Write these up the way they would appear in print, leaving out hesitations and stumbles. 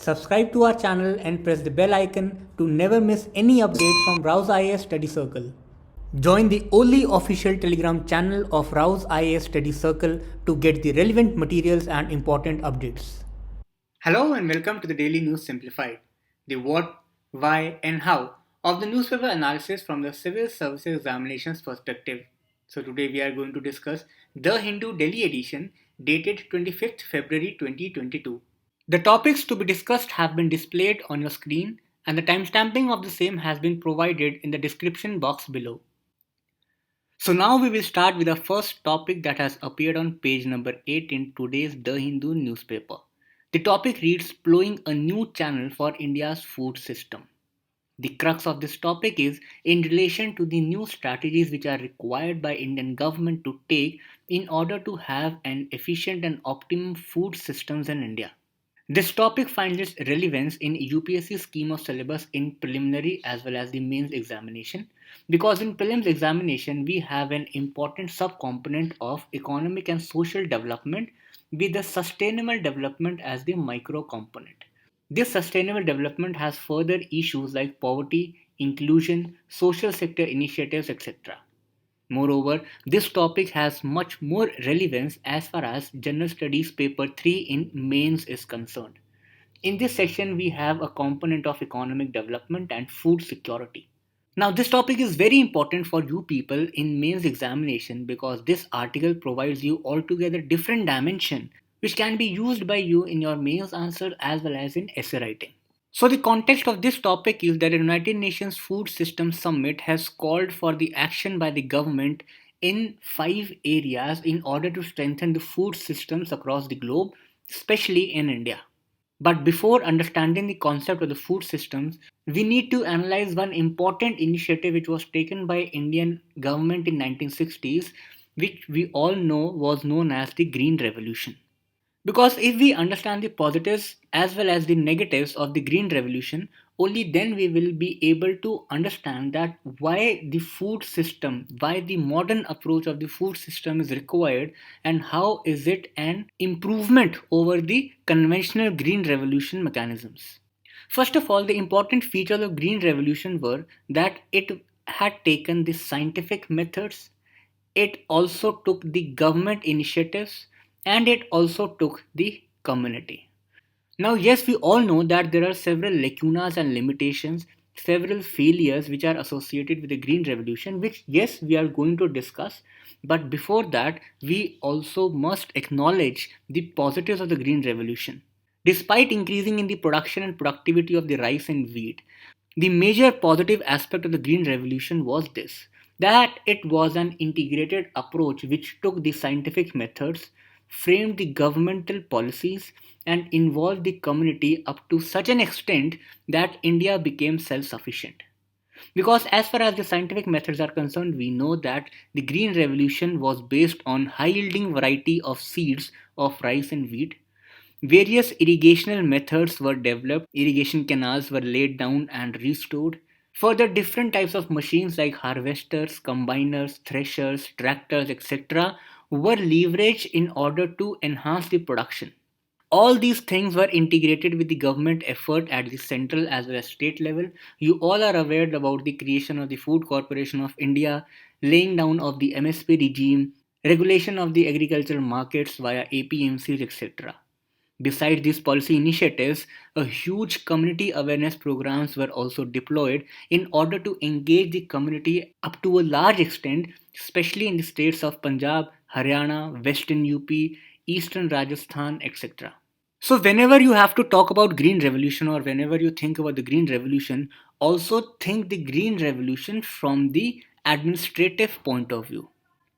Subscribe to our channel and press the bell icon to never miss any update from RAU'S IAS Study Circle. Join the only official Telegram channel of RAU'S IAS Study Circle to get the relevant materials and important updates. Hello and welcome to the Daily News Simplified, the what, why, and how of the newspaper analysis from the Civil Services Examinations perspective. So today we are going to discuss The Hindu Delhi edition dated 25th February 2022. The topics to be discussed have been displayed on your screen and the timestamping of the same has been provided in the description box below. So now we will start with the first topic that has appeared on page number 8 in today's The Hindu newspaper. The topic reads Ploughing a new channel for India's food system. The crux of this topic is in relation to the new strategies which are required by Indian government to take in order to have an efficient and optimum food systems in India. This topic finds its relevance in UPSC scheme of syllabus in preliminary as well as the mains examination, because in prelims examination we have an important subcomponent of economic and social development with the sustainable development as the micro component. This sustainable development has further issues like poverty, inclusion, social sector initiatives, etc. Moreover, this topic has much more relevance as far as General Studies Paper 3 in Mains is concerned. In this section, we have a component of economic development and food security. Now, this topic is very important for you people in Mains examination because this article provides you altogether different dimension which can be used by you in your Mains answer as well as in essay writing. So the context of this topic is that the United Nations Food Systems Summit has called for the action by the government in 5 areas in order to strengthen the food systems across the globe, especially in India. But before understanding the concept of the food systems, we need to analyze one important initiative which was taken by Indian government in 1960s, which we all know was known as the Green Revolution. Because if we understand the positives as well as the negatives of the Green Revolution, only then we will be able to understand that why the food system, why the modern approach of the food system is required and how is it an improvement over the conventional Green Revolution mechanisms. First of all, the important features of Green Revolution were that it had taken the scientific methods, it also took the government initiatives, and it also took the community. Now, yes, we all know that there are several lacunas and limitations, several failures which are associated with the Green Revolution, which, yes, we are going to discuss. But before that, we also must acknowledge the positives of the Green Revolution. Despite increasing in the production and productivity of the rice and wheat, the major positive aspect of the Green Revolution was this, that it was an integrated approach which took the scientific methods, framed the governmental policies, and involved the community up to such an extent that India became self sufficient. Because, as far as the scientific methods are concerned, we know that the Green Revolution was based on high yielding variety of seeds of rice and wheat. Various irrigational methods were developed, irrigation canals were laid down and restored. Further, different types of machines like harvesters, combiners, threshers, tractors, etc., were leveraged in order to enhance the production. All these things were integrated with the government effort at the central as well as state level. You all are aware about the creation of the Food Corporation of India, laying down of the MSP regime, regulation of the agricultural markets via APMCs, etc. Besides these policy initiatives, a huge community awareness programs were also deployed in order to engage the community up to a large extent, especially in the states of Punjab, Haryana, Western UP, Eastern Rajasthan, etc. So whenever you have to talk about Green Revolution or whenever you think about the Green Revolution, also think the Green Revolution from the administrative point of view.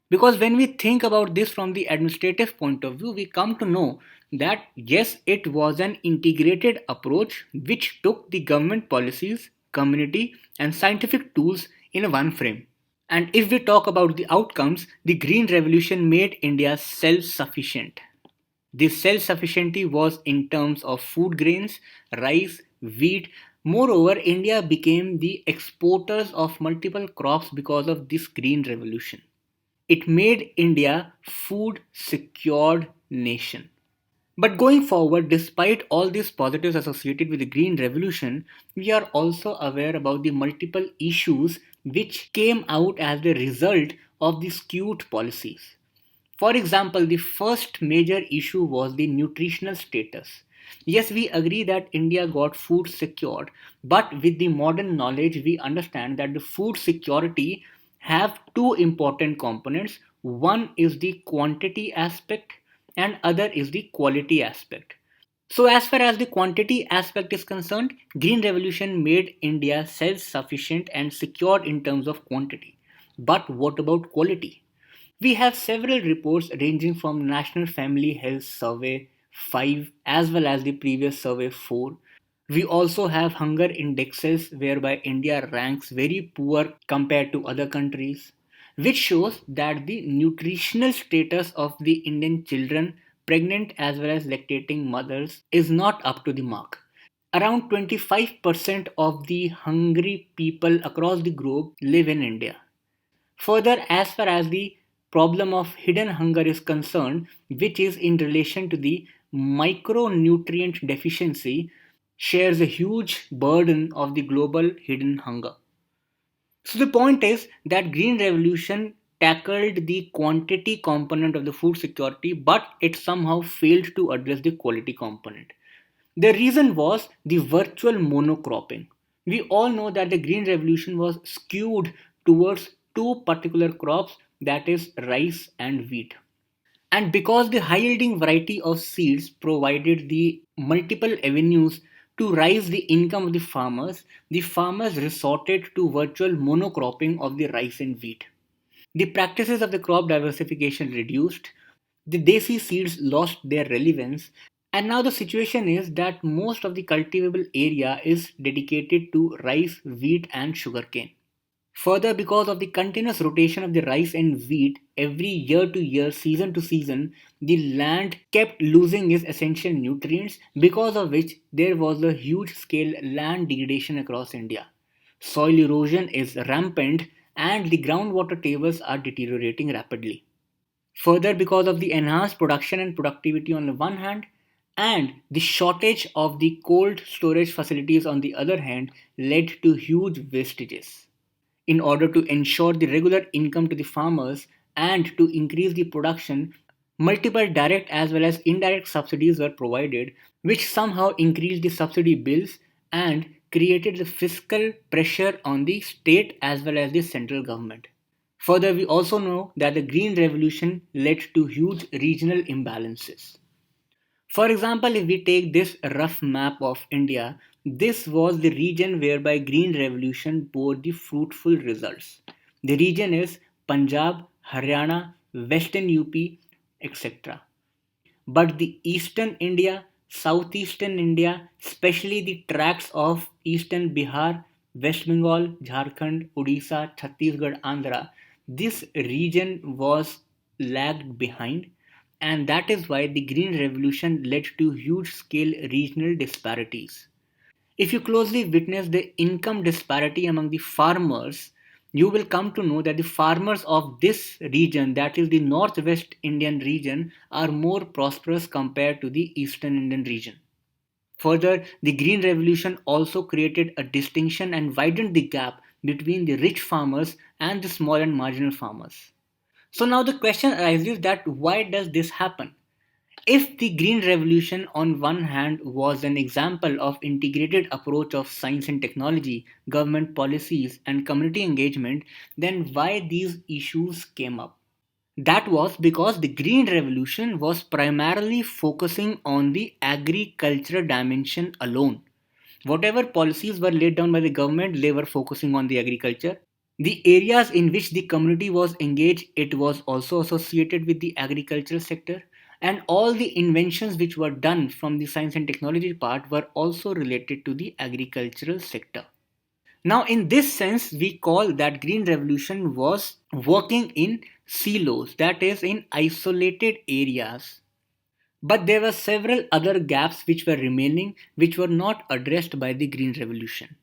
Because when we think about this from the administrative point of view, we come to know that yes, it was an integrated approach which took the government policies, community, and scientific tools in one frame. And if we talk about the outcomes, the Green Revolution made India self sufficient. This self sufficiency was in terms of food grains, rice, wheat. Moreover, India became the exporters of multiple crops because of this Green Revolution. It made India food secured nation. But going forward, despite all these positives associated with the Green Revolution, we are also aware about the multiple issues which came out as the result of the skewed policies. For example, the first major issue was the nutritional status. Yes, we agree that India got food secured, but with the modern knowledge, we understand that the food security have two important components. One is the quantity aspect and other is the quality aspect. So as far as the quantity aspect is concerned, Green Revolution made India self-sufficient and secure in terms of quantity. But what about quality? We have several reports ranging from National Family Health Survey 5 as well as the previous survey 4. We also have hunger indexes whereby India ranks very poor compared to other countries, which shows that the nutritional status of the Indian children, pregnant as well as lactating mothers, is not up to the mark. Around 25% of the hungry people across the globe live in India. Further, as far as the problem of hidden hunger is concerned, which is in relation to the micronutrient deficiency, shares a huge burden of the global hidden hunger. So the point is that Green Revolution tackled the quantity component of the food security, but it somehow failed to address the quality component. The reason was the virtual monocropping. We all know that the Green Revolution was skewed towards two particular crops, that is rice and wheat. And because the high yielding variety of seeds provided the multiple avenues to raise the income of the farmers resorted to virtual monocropping of the rice and wheat. The practices of the crop diversification reduced, the desi seeds lost their relevance, and now the situation is that most of the cultivable area is dedicated to rice, wheat, and sugarcane. Further, because of the continuous rotation of the rice and wheat every year to year, season to season, the land kept losing its essential nutrients, because of which there was a huge scale land degradation across India. Soil erosion is rampant and the groundwater tables are deteriorating rapidly. Further, because of the enhanced production and productivity on the one hand, and the shortage of the cold storage facilities on the other hand, led to huge wastages. In order to ensure the regular income to the farmers and to increase the production, multiple direct as well as indirect subsidies were provided, which somehow increased the subsidy bills and created the fiscal pressure on the state as well as the central government. Further, we also know that the Green Revolution led to huge regional imbalances. For example, if we take this rough map of India, this was the region whereby Green Revolution bore the fruitful results. The region is Punjab, Haryana, Western UP, etc. But the eastern India, southeastern India, especially the tracts of eastern Bihar, West Bengal, Jharkhand, Odisha, Chhattisgarh, Andhra, this region was lagged behind, and that is why the Green Revolution led to huge scale regional disparities. If you closely witness the income disparity among the farmers, you will come to know that the farmers of this region, that is the northwest Indian region, are more prosperous compared to the eastern Indian region. Further, the Green Revolution also created a distinction and widened the gap between the rich farmers and the small and marginal farmers. So now the question arises that why does this happen? If the Green Revolution on one hand was an example of integrated approach of science and technology, government policies and community engagement, then why these issues came up? That was because the Green Revolution was primarily focusing on the agriculture dimension alone. Whatever policies were laid down by the government, they were focusing on the agriculture. The areas in which the community was engaged, it was also associated with the agricultural sector, and all the inventions which were done from the science and technology part were also related to the agricultural sector. Now, in this sense, we call that Green Revolution was working in silos, that is, in isolated areas. But there were several other gaps which were remaining, which were not addressed by the Green Revolution.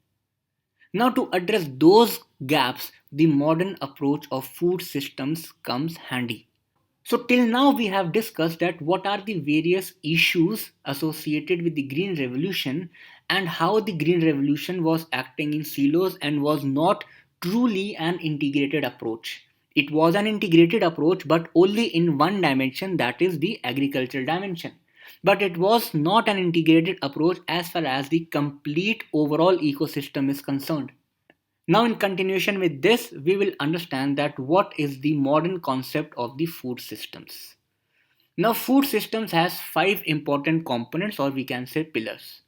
Now, to address those gaps, the modern approach of food systems comes handy. So till now we have discussed that what are the various issues associated with the Green Revolution and how the Green Revolution was acting in silos and was not truly an integrated approach. It was an integrated approach but only in one dimension, that is the agricultural dimension. But it was not an integrated approach as far as the complete overall ecosystem is concerned. Now, in continuation with this, we will understand that what is the modern concept of the food systems. Now, food systems has five important components, or we can say pillars.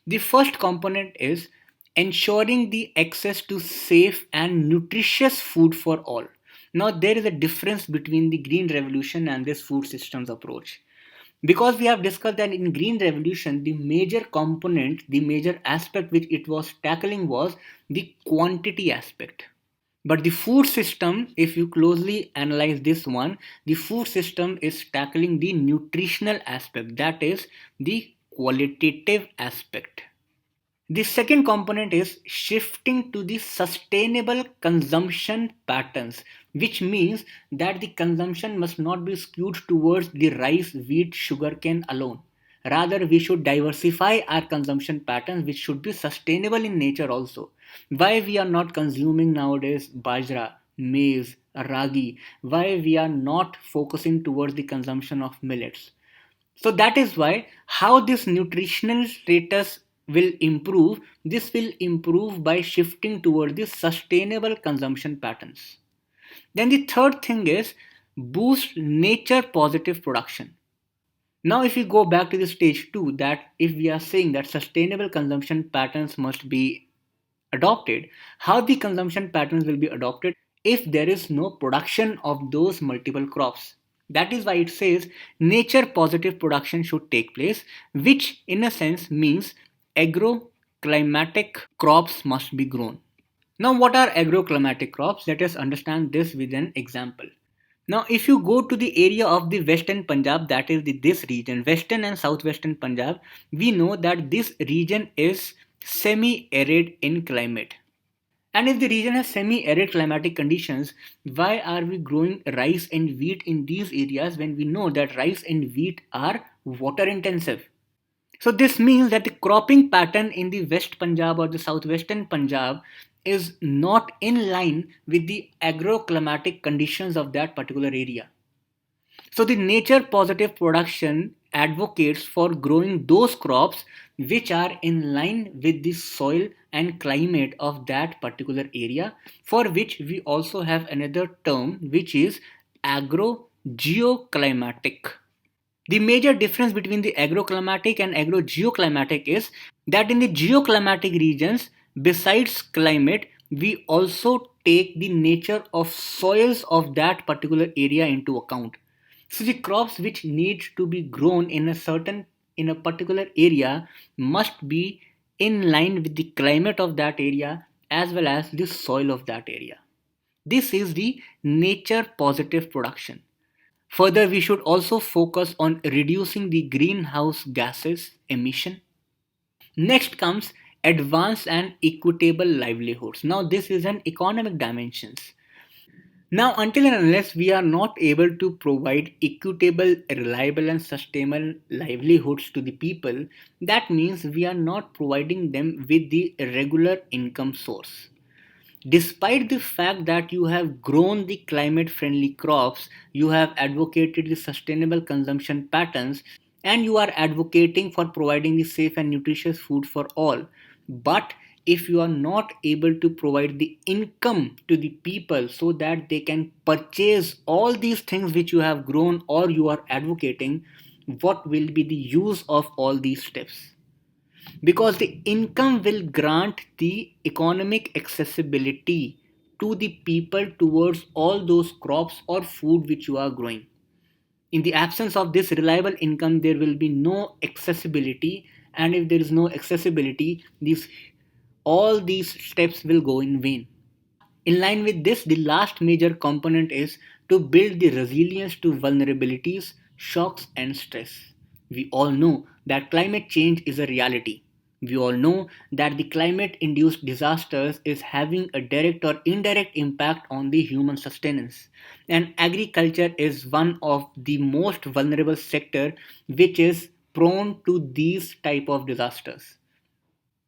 The first component is ensuring the access to safe and nutritious food for all. Now, there is a difference between the Green Revolution and this food systems approach. Because we have discussed that in Green Revolution, the major component, the major aspect which it was tackling was the quantity aspect. But the food system, if you closely analyze this one, the food system is tackling the nutritional aspect, that is the qualitative aspect. The second component is shifting to the sustainable consumption patterns, which means that the consumption must not be skewed towards the rice, wheat, sugarcane alone. Rather, we should diversify our consumption patterns, which should be sustainable in nature also. Why we are not consuming nowadays bajra, maize, ragi? Why we are not focusing towards the consumption of millets? So that is why how this nutritional status will improve. This will improve by shifting toward the sustainable consumption patterns. Then the third thing is boost nature positive production. Now if we go back to the stage 2, that if we are saying that sustainable consumption patterns must be adopted, how the consumption patterns will be adopted if there is no production of those multiple crops. That is why it says nature positive production should take place, which in a sense means agroclimatic crops must be grown. Now, what are agroclimatic crops? Let us understand this with an example. Now, if you go to the area of the Western Punjab, that is this region, Western and Southwestern Punjab, we know that this region is semi-arid in climate. And if the region has semi-arid climatic conditions, why are we growing rice and wheat in these areas when we know that rice and wheat are water intensive? So this means that the cropping pattern in the West Punjab or the Southwestern Punjab is not in line with the agroclimatic conditions of that particular area. So the nature positive production advocates for growing those crops which are in line with the soil and climate of that particular area, for which we also have another term which is agrogeoclimatic. The major difference between the agroclimatic and agrogeoclimatic is that in the geoclimatic regions, besides climate, we also take the nature of soils of that particular area into account. So the crops which need to be grown in a particular area must be in line with the climate of that area as well as the soil of that area. This is the nature positive production. Further, we should also focus on reducing the greenhouse gases emission. Next comes advanced and equitable livelihoods. Now, this is an economic dimensions. Now, until and unless we are not able to provide equitable, reliable, and sustainable livelihoods to the people, that means we are not providing them with the regular income source. Despite the fact that you have grown the climate friendly crops, you have advocated the sustainable consumption patterns, and you are advocating for providing the safe and nutritious food for all. But if you are not able to provide the income to the people so that they can purchase all these things which you have grown or you are advocating, what will be the use of all these steps? Because the income will grant the economic accessibility to the people towards all those crops or food which you are growing. In the absence of this reliable income, there will be no accessibility, and if there is no accessibility, these all these steps will go in vain. In line with this, the last major component is to build the resilience to vulnerabilities, shocks, and stress. We all know that climate change is a reality. We all know that the climate induced disasters is having a direct or indirect impact on the human sustenance, and agriculture is one of the most vulnerable sector which is prone to these type of disasters.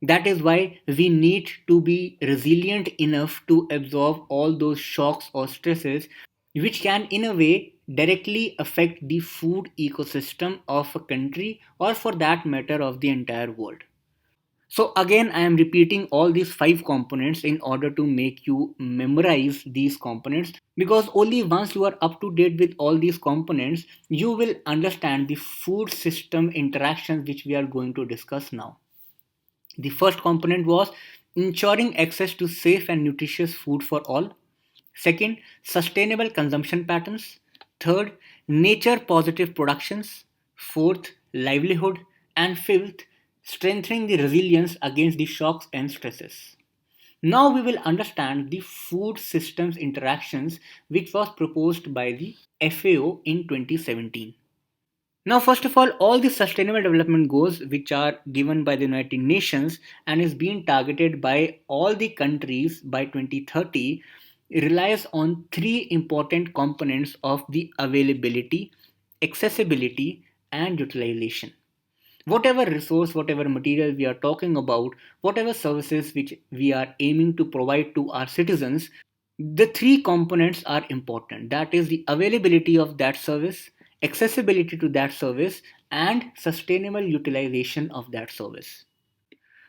That is why we need to be resilient enough to absorb all those shocks or stresses which can, in a way, directly affect the food ecosystem of a country or, for that matter, of the entire world. So, again, I am repeating all these five components in order to make you memorize these components, because only once you are up to date with all these components, you will understand the food system interactions which we are going to discuss now. The first component was ensuring access to safe and nutritious food for all. Second, sustainable consumption patterns. Third, nature positive productions. Fourth, livelihood. And fifth, strengthening the resilience against the shocks and stresses. Now we will understand the food systems interactions which was proposed by the FAO in 2017. Now, first of all the sustainable development goals which are given by the United Nations and is being targeted by all the countries by 2030 relies on three important components of the availability, accessibility, and utilization. Whatever resource, whatever material we are talking about, whatever services which we are aiming to provide to our citizens, the three components are important. That is the availability of that service, accessibility to that service, and sustainable utilization of that service.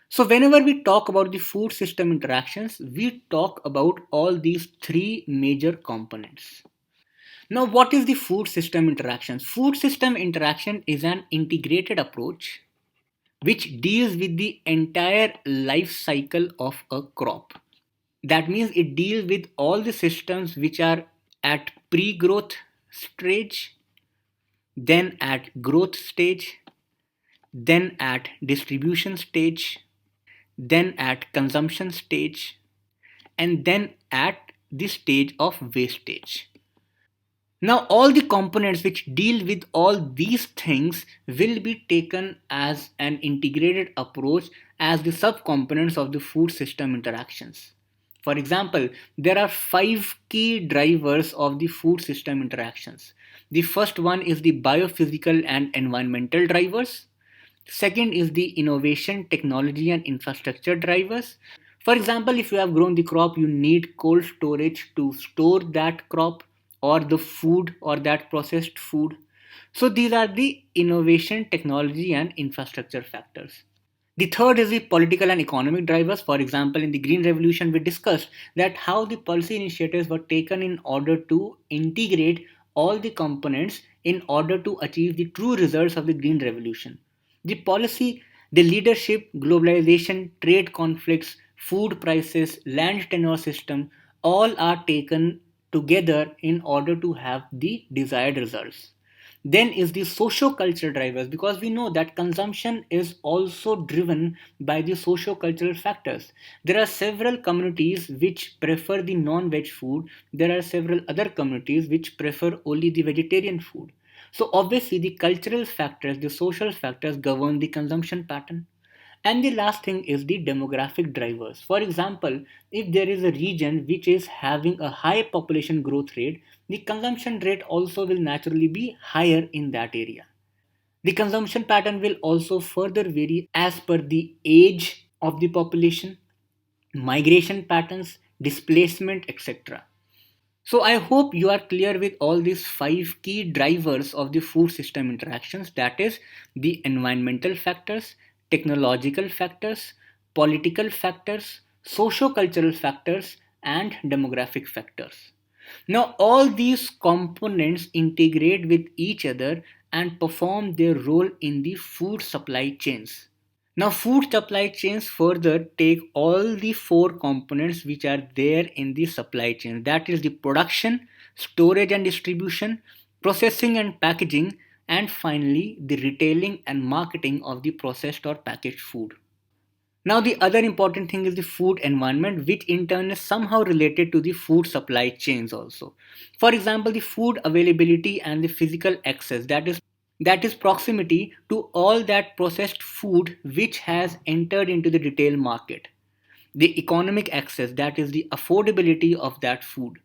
So, whenever we talk about the food system interactions, we talk about all these three major components. Now, what is the food system interactions? Food system interaction is an integrated approach which deals with the entire life cycle of a crop. That means it deals with all the systems which are at pre-growth stage, then at growth stage, then at distribution stage, then at consumption stage, and then at the stage of wastage. Now, all the components which deal with all these things will be taken as an integrated approach as the subcomponents of the food system interactions. For example, there are five key drivers of the food system interactions. The first one is the biophysical and environmental drivers. Second is the innovation, technology, and infrastructure drivers. For example, if you have grown the crop, you need cold storage to store that crop or the food or that processed food. So these are the innovation, technology, and infrastructure factors. The third is the political and economic drivers. For example, in the Green Revolution, we discussed that how the policy initiatives were taken in order to integrate all the components in order to achieve the true results of the Green Revolution. The policy, the leadership, globalization, trade conflicts, food prices, land tenure system, all are taken together in order to have the desired results. Then is the socio-cultural drivers, because we know that consumption is also driven by the socio-cultural factors. There are several communities which prefer the non-veg food. There are several other communities which prefer only the vegetarian food. So obviously the cultural factors, the social factors govern the consumption pattern. And the last thing is the demographic drivers. For example, if there is a region which is having a high population growth rate, the consumption rate also will naturally be higher in that area. The consumption pattern will also further vary as per the age of the population, migration patterns, displacement, etc. So I hope you are clear with all these five key drivers of the food system interactions, that is the environmental factors, technological factors, political factors, socio-cultural factors, and demographic factors. Now all these components integrate with each other and perform their role in the food supply chains. Now, food supply chains further take all the four components which are there in the supply chain, that is, the production, storage and distribution, processing and packaging, and finally, the retailing and marketing of the processed or packaged food. Now, the other important thing is the food environment, which in turn is somehow related to the food supply chains also. For example, the food availability and the physical access, that is, That is proximity to all that processed food which has entered into the retail market. The economic access, that is the affordability of that food,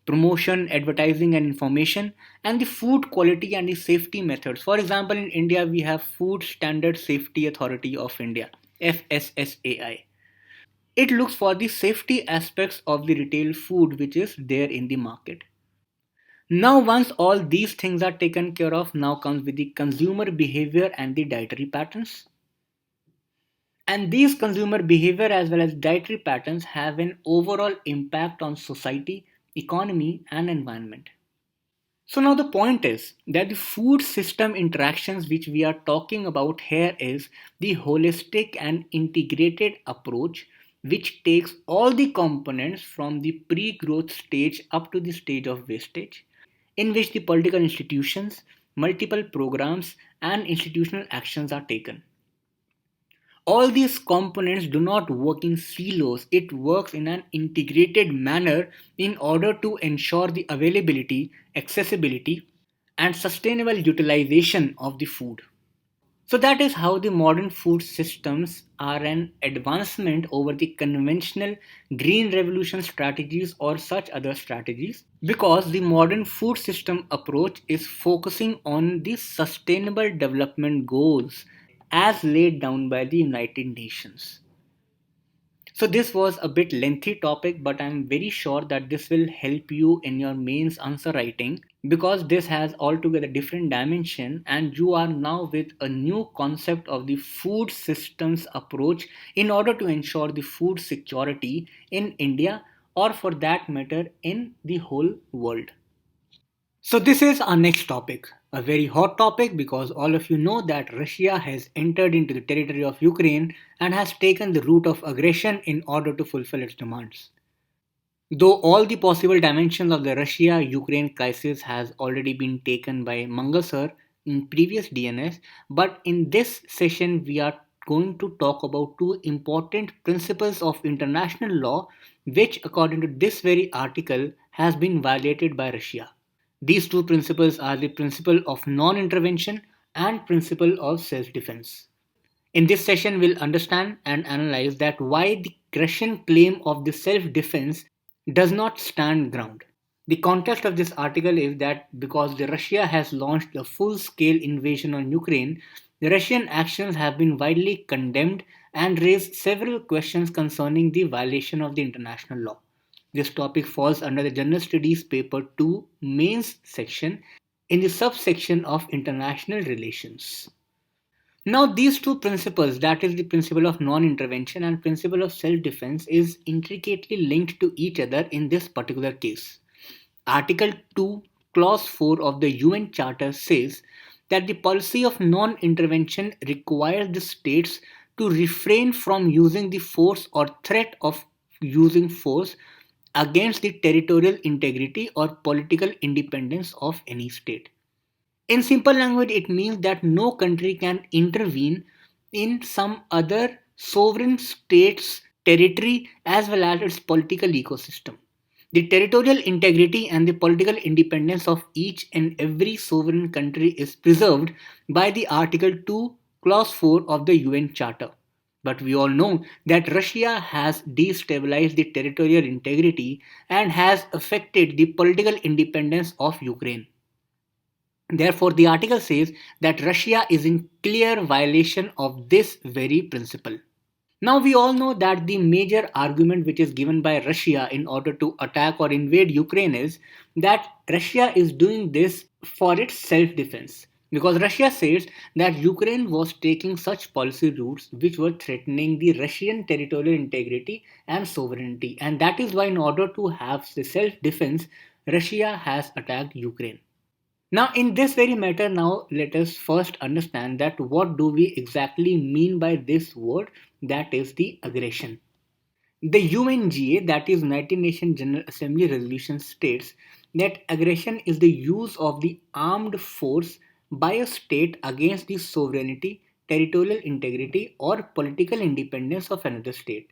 promotion, advertising and information, and the food quality and the safety methods. For example, in India we have Food Standard Safety Authority of India, FSSAI. It looks for the safety aspects of the retail food which is there in the market. Now, once all these things are taken care of, now comes with the consumer behavior and the dietary patterns. And these consumer behavior as well as dietary patterns have an overall impact on society, economy, and environment. So, now the point is that the food system interactions which we are talking about here is the holistic and integrated approach which takes all the components from the pre growth stage up to the stage of wastage, in which the political institutions, multiple programs, and institutional actions are taken. All these components do not work in silos, it works in an integrated manner in order to ensure the availability, accessibility, and sustainable utilization of the food. So, that is how the modern food systems are an advancement over the conventional green revolution strategies or such other strategies, because the modern food system approach is focusing on the sustainable development goals as laid down by the United Nations. So this was a bit lengthy topic, but I'm very sure that this will help you in your mains answer writing, because this has altogether different dimension and you are now with a new concept of the food systems approach in order to ensure the food security in India, or for that matter in the whole world. So this is our next topic, a very hot topic, because all of you know that Russia has entered into the territory of Ukraine and has taken the route of aggression in order to fulfill its demands. Though all the possible dimensions of the Russia-Ukraine crisis has already been taken by Mangal sir in previous DNS, but in this session we are going to talk about two important principles of international law which, according to this very article, has been violated by Russia. These two principles are the principle of non-intervention and principle of self-defense. In this session, we'll understand and analyze that why the Russian claim of the self-defense does not stand ground. The context of this article is that because the Russia has launched a full-scale invasion on Ukraine, the Russian actions have been widely condemned and raised several questions concerning the violation of the international law. This topic falls under the General Studies Paper 2 Mains section in the subsection of International Relations. Now, these two principles, that is the principle of non-intervention and principle of self-defense, is intricately linked to each other in this particular case. Article 2, Clause 4 of the UN Charter says that the policy of non-intervention requires the states to refrain from using the force or threat of using force against the territorial integrity or political independence of any state. In simple language, it means that no country can intervene in some other sovereign state's territory as well as its political ecosystem. The territorial integrity and the political independence of each and every sovereign country is preserved by the Article 2, Clause 4 of the UN Charter. But we all know that Russia has destabilized the territorial integrity and has affected the political independence of Ukraine. Therefore, the article says that Russia is in clear violation of this very principle. Now, we all know that the major argument which is given by Russia in order to attack or invade Ukraine is that Russia is doing this for its self defense. Because Russia says that Ukraine was taking such policy routes which were threatening the Russian territorial integrity and sovereignty. And that is why, in order to have the self defense, Russia has attacked Ukraine. Now, in this very matter, now let us first understand that what do we exactly mean by this word, that is the aggression. The UNGA, that is United Nations General Assembly resolution, states that aggression is the use of the armed force by a state against the sovereignty, territorial integrity, or political independence of another state.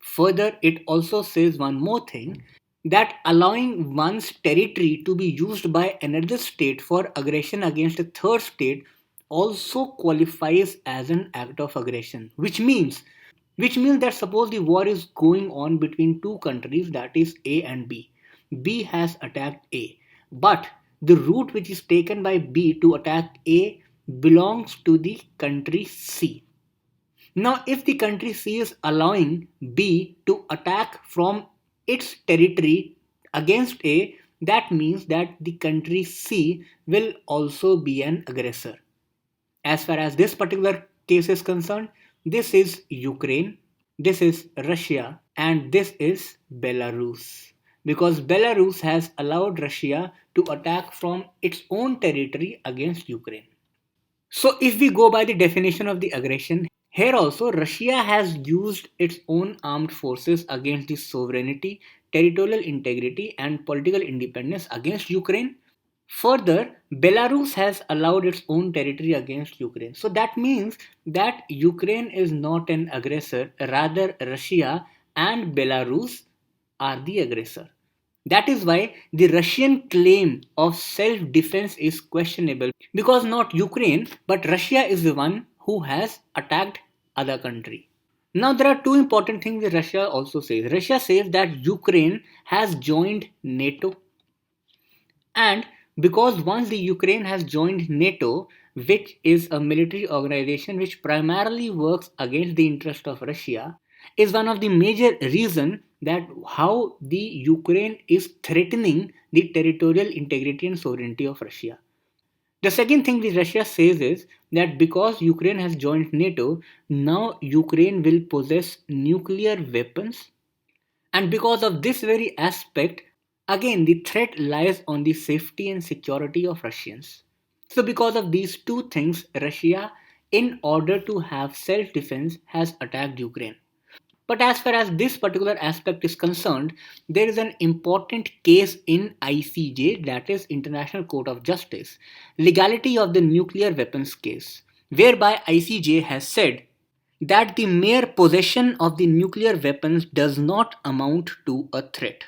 Further, it also says one more thing, that allowing one's territory to be used by another state for aggression against a third state also qualifies as an act of aggression, which means that suppose the war is going on between two countries, that is A and B. B has attacked A, but the route which is taken by B to attack A belongs to the country C. Now, if the country C is allowing B to attack from its territory against A, that means that the country C will also be an aggressor. As far as this particular case is concerned, this is Ukraine, this is Russia, and this is Belarus. Because Belarus has allowed Russia to attack from its own territory against Ukraine. So, if we go by the definition of the aggression, here also Russia has used its own armed forces against the sovereignty, territorial integrity, and political independence against Ukraine. Further, Belarus has allowed its own territory against Ukraine. So that means that Ukraine is not an aggressor, rather, Russia and Belarus are the aggressor. That is why the Russian claim of self defense is questionable, because not Ukraine but Russia is the one who has attacked other country. Now there are two important things that Russia also says. Russia says that Ukraine has joined NATO, and because once the Ukraine has joined NATO, which is a military organization which primarily works against the interest of Russia, is one of the major reason that how the Ukraine is threatening the territorial integrity and sovereignty of Russia. The second thing which Russia says is that because Ukraine has joined NATO, now Ukraine will possess nuclear weapons, and because of this very aspect, again the threat lies on the safety and security of Russians. So, because of these two things, Russia, in order to have self defense, has attacked Ukraine. But as far as this particular aspect is concerned, there is an important case in ICJ, that is International Court of Justice, legality of the nuclear weapons case, whereby ICJ has said that the mere possession of the nuclear weapons does not amount to a threat.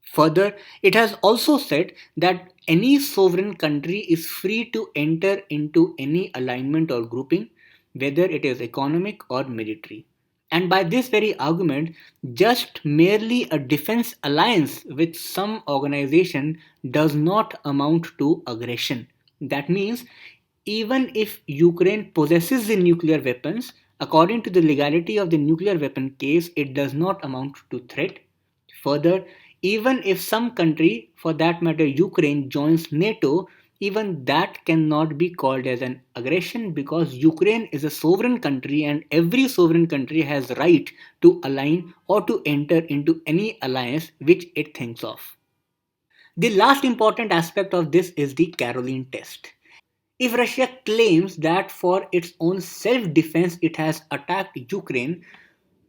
Further, it has also said that any sovereign country is free to enter into any alignment or grouping, whether it is economic or military. And by this very argument, just merely a defense alliance with some organization does not amount to aggression. That means even if Ukraine possesses the nuclear weapons, according to the legality of the nuclear weapon case, it does not amount to threat. Further, even if some country, for that matter Ukraine, joins NATO, even that cannot be called as an aggression, because Ukraine is a sovereign country and every sovereign country has right to align or to enter into any alliance which it thinks of. The last important aspect of this is the Caroline test. If Russia claims that for its own self defense it has attacked Ukraine,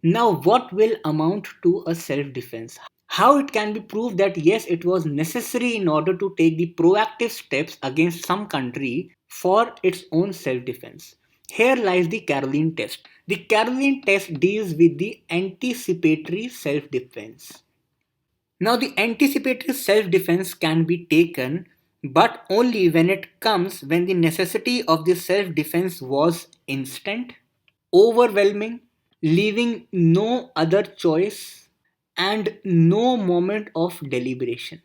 now what will amount to a self defense? How it can be proved that yes, it was necessary in order to take the proactive steps against some country for its own self defense? Here lies the Caroline test. The Caroline test deals with the anticipatory self defense. Now, the anticipatory self defense can be taken, but only when the necessity of the self defense was instant, overwhelming, leaving no other choice, and no moment of deliberation.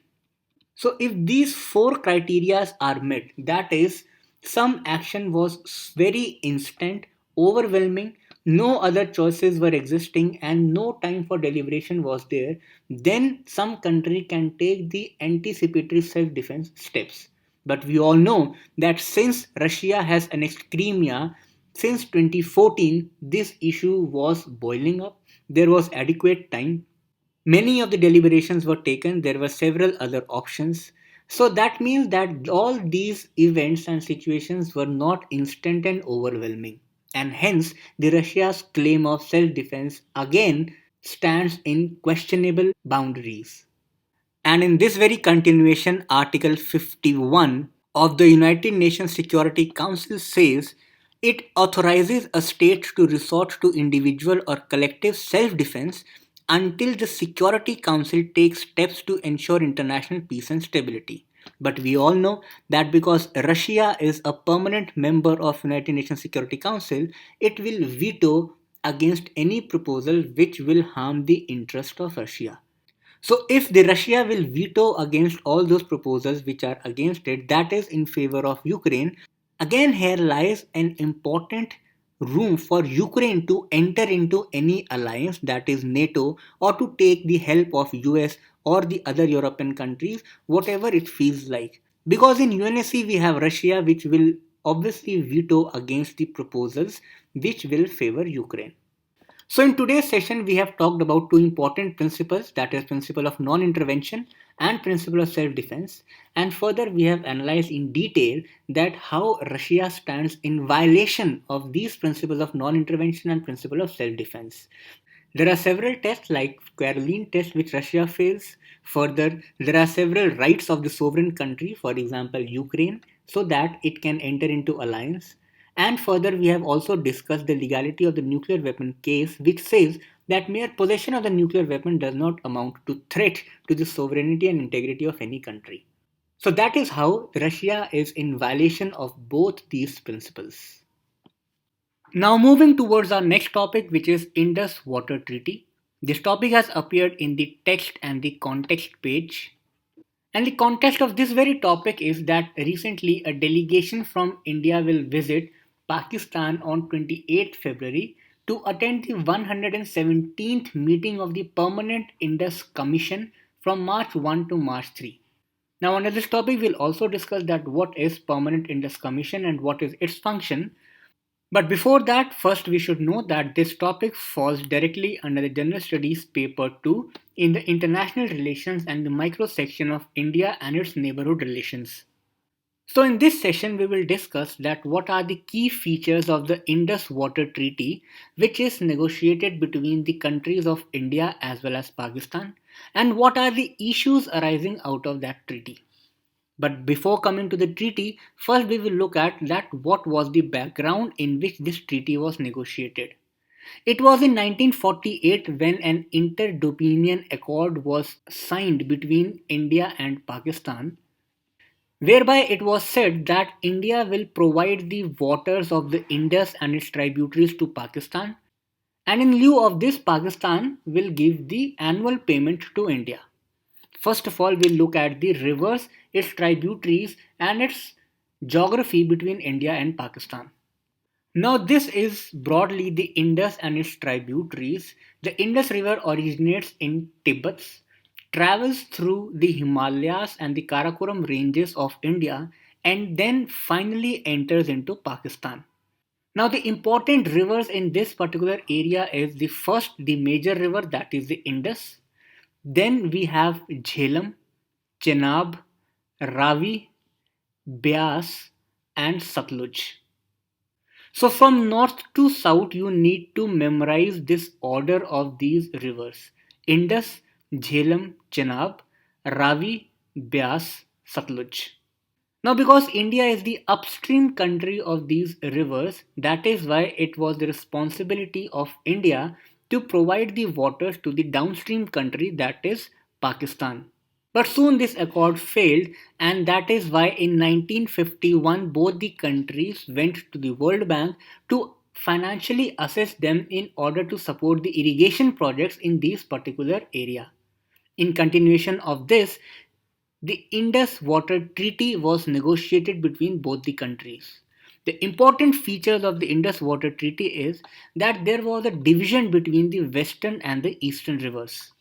So, if these four criterias are met, that is, some action was very instant, overwhelming, no other choices were existing, and no time for deliberation was there, then some country can take the anticipatory self defense steps. But we all know that since Russia has annexed Crimea, since 2014, this issue was boiling up. There was adequate time. Many of the deliberations were taken, there were several other options. So that means that all these events and situations were not instant and overwhelming. And hence, the Russia's claim of self defense again stands in questionable boundaries. And in this very continuation, Article 51 of the United Nations Security Council says it authorizes a state to resort to individual or collective self defense until the Security Council takes steps to ensure international peace and stability. But we all know that because Russia is a permanent member of United Nations Security Council, it will veto against any proposal which will harm the interest of Russia. So if the Russia will veto against all those proposals which are against it, that is in favor of Ukraine, again here lies an important room for Ukraine to enter into any alliance, that is NATO, or to take the help of US or the other European countries, whatever it feels like. Because in UNSC we have Russia which will obviously veto against the proposals which will favor Ukraine. So in today's session, we have talked about two important principles, that is principle of non-intervention and principle of self-defense. And further, we have analyzed in detail that how Russia stands in violation of these principles of non-intervention and principle of self-defense. There are several tests like Caroline test which Russia fails. Further, there are several rights of the sovereign country, for example Ukraine, so that it can enter into alliance. And further, we have also discussed the legality of the nuclear weapon case, which says that mere possession of the nuclear weapon does not amount to threat to the sovereignty and integrity of any country. So that is how Russia is in violation of both these principles. Now moving towards our next topic, which is Indus Water Treaty. This topic has appeared in the text and the context page. And the context of this very topic is that recently a delegation from India will visit Pakistan on 28th February to attend the 117th meeting of the Permanent Indus Commission from March 1 to March 3. Now under this topic we'll also discuss that what is Permanent Indus Commission and what is its function. But before that, first we should know that this topic falls directly under the General Studies Paper 2 in the International Relations and the Micro section of India and its Neighbourhood Relations. So in this session we will discuss that what are the key features of the Indus Water Treaty, which is negotiated between the countries of India as well as Pakistan, and what are the issues arising out of that treaty. But before coming to the treaty, first we will look at that what was the background in which this treaty was negotiated. It was in 1948 when an inter-dominion accord was signed between India and Pakistan, whereby it was said that India will provide the waters of the Indus and its tributaries to Pakistan, and in lieu of this Pakistan will give the annual payment to India. First of all, we'll look at the rivers, its tributaries, and its geography between India and Pakistan. Now, this is broadly the Indus and its tributaries. The Indus River originates in Tibet, travels through the Himalayas and the Karakoram ranges of India, and then finally enters into Pakistan. Now, the important rivers in this particular area is the first, the major river, that is the Indus. Then we have Jhelum, Chenab, Ravi, Beas, and Satluj. So from north to south, you need to memorize this order of these rivers: Indus, Jhelum, Chenab, Ravi, Beas, Satluj. Now, because India is the upstream country of these rivers, that is why it was the responsibility of India to provide the waters to the downstream country, that is Pakistan. But soon this accord failed, and that is why in 1951 both the countries went to the World Bank to financially assist them in order to support the irrigation projects in this particular area. In continuation of this, the Indus Water Treaty was negotiated between both the countries. The important features of the Indus Water Treaty is that there was a division between the western and the eastern rivers.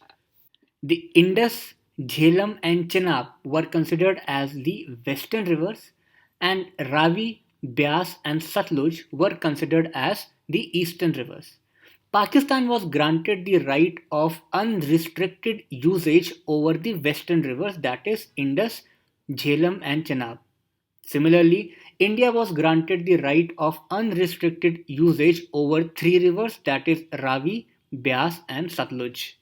The Indus, Jhelum and Chenab were considered as the western rivers, and Ravi, Beas and Satluj were considered as the eastern rivers. Pakistan was granted the right of unrestricted usage over the western rivers, that is Indus, Jhelum and Chenab. Similarly, India was granted the right of unrestricted usage over three rivers, that is Ravi, Beas and Satluj.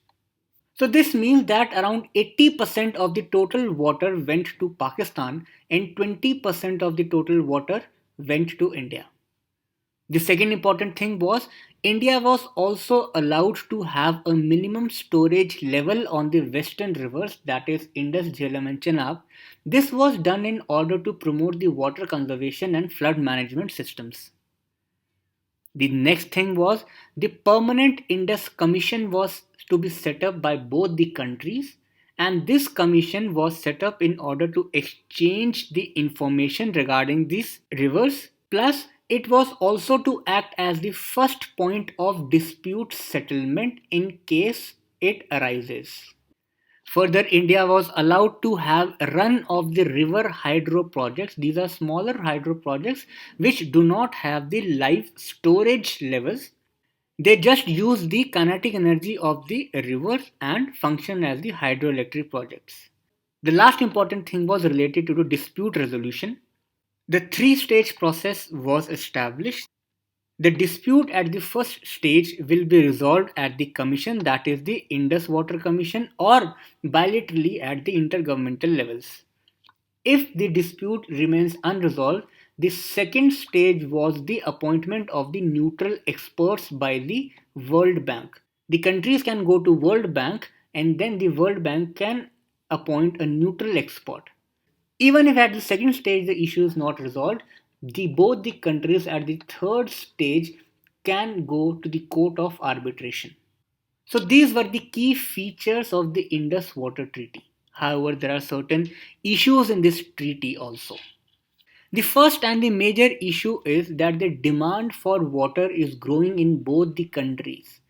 So this means that around 80% of the total water went to Pakistan and 20% of the total water went to India. The second important thing was India was also allowed to have a minimum storage level on the western rivers, that is Indus, Jhelum and Chenab. This was done in order to promote the water conservation and flood management systems. The next thing was the permanent Indus Commission was to be set up by both the countries, and this commission was set up in order to exchange the information regarding these rivers. Plus, it was also to act as the first point of dispute settlement in case it arises. Further, India was allowed to have run of the river hydro projects. These are smaller hydro projects which do not have the live storage levels. They just use the kinetic energy of the rivers and function as the hydroelectric projects. The last important thing was related to the dispute resolution. The three-stage process was established. The dispute at the first stage will be resolved at the commission, that is the Indus Water Commission, or bilaterally at the intergovernmental levels. If the dispute remains unresolved, the second stage was the appointment of the neutral experts by the World Bank. The countries can go to World Bank and then the World Bank can appoint a neutral expert. Even if at the second stage the issue is not resolved, both the countries at the third stage can go to the court of arbitration. So these were the key features of the Indus Water Treaty. However, there are certain issues in this treaty also. The first and the major issue is that the demand for water is growing in both the countries.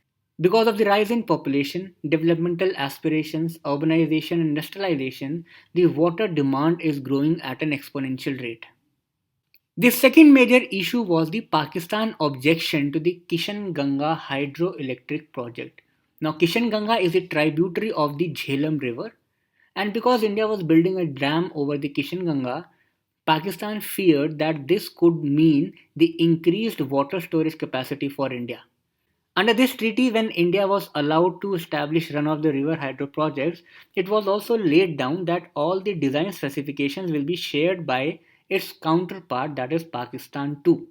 Because of the rise in population, developmental aspirations, urbanization, and industrialization, the water demand is growing at an exponential rate. The second major issue was the Pakistan objection to the Kishan Ganga hydroelectric project. Now, Kishan Ganga is a tributary of the Jhelum river, and because India was building a dam over the Kishan Ganga, Pakistan feared that this could mean the increased water storage capacity for India. Under this treaty, when India was allowed to establish run-of-the-river hydro projects, it was also laid down that all the design specifications will be shared by its counterpart, that is Pakistan too.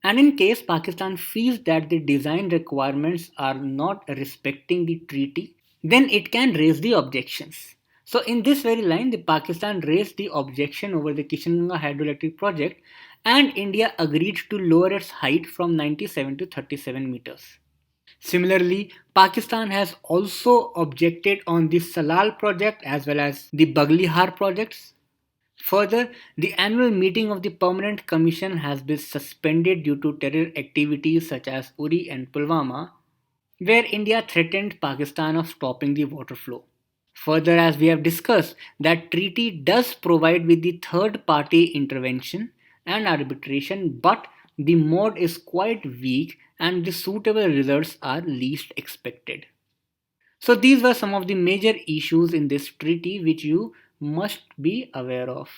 And in case Pakistan feels that the design requirements are not respecting the treaty, then it can raise the objections. So in this very line, the Pakistan raised the objection over the Kishangarh hydroelectric project, and India agreed to lower its height from 97 to 37 meters. Similarly, Pakistan has also objected on the Salal project as well as the Baglihar projects. Further, the annual meeting of the Permanent Commission has been suspended due to terror activities such as Uri and Pulwama, where India threatened Pakistan of stopping the water flow. Further, as we have discussed, that treaty does provide with the third party intervention and arbitration, but the mode is quite weak and the suitable results are least expected. So these were some of the major issues in this treaty which you must be aware of.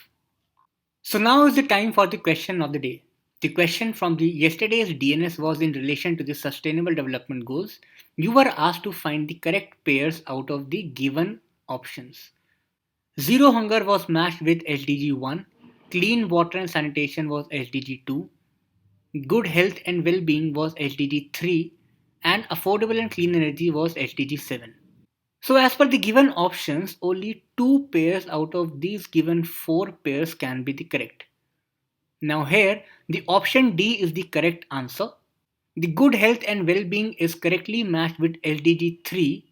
So now is the time for the question of the day. The question from the yesterday's DNS was in relation to the Sustainable Development Goals. You were asked to find the correct pairs out of the given options. Zero hunger was matched with SDG 1, clean water and sanitation was SDG 2, good health and well-being was SDG 3, and affordable and clean energy was SDG 7. So as per the given options, only 2 pairs out of these given 4 pairs can be the correct. Now here, the option D is the correct answer. The good health and well-being is correctly matched with SDG 3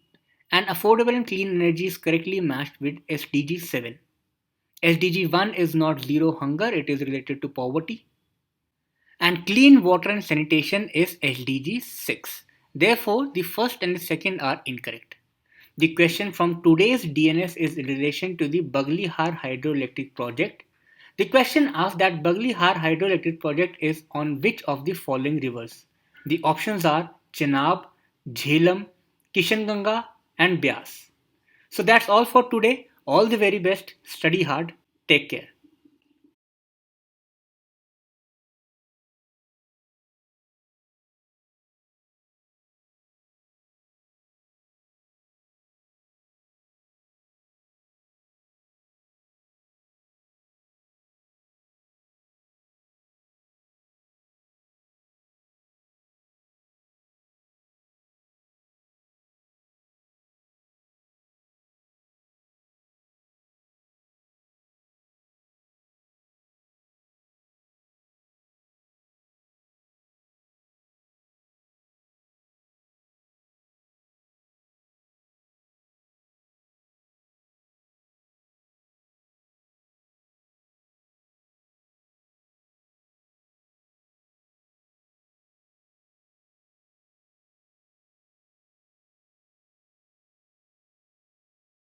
and affordable and clean energy is correctly matched with SDG 7. SDG 1 is not zero hunger, it is related to poverty. And clean water and sanitation is SDG 6. Therefore, the first and the second are incorrect. The question from today's DNS is in relation to the Baglihar hydroelectric project. The question asks that Baglihar hydroelectric project is on which of the following rivers? The options are Chenab, Jhelum, Kishanganga and Byas. So that's all for today. All the very best. Study hard. Take care.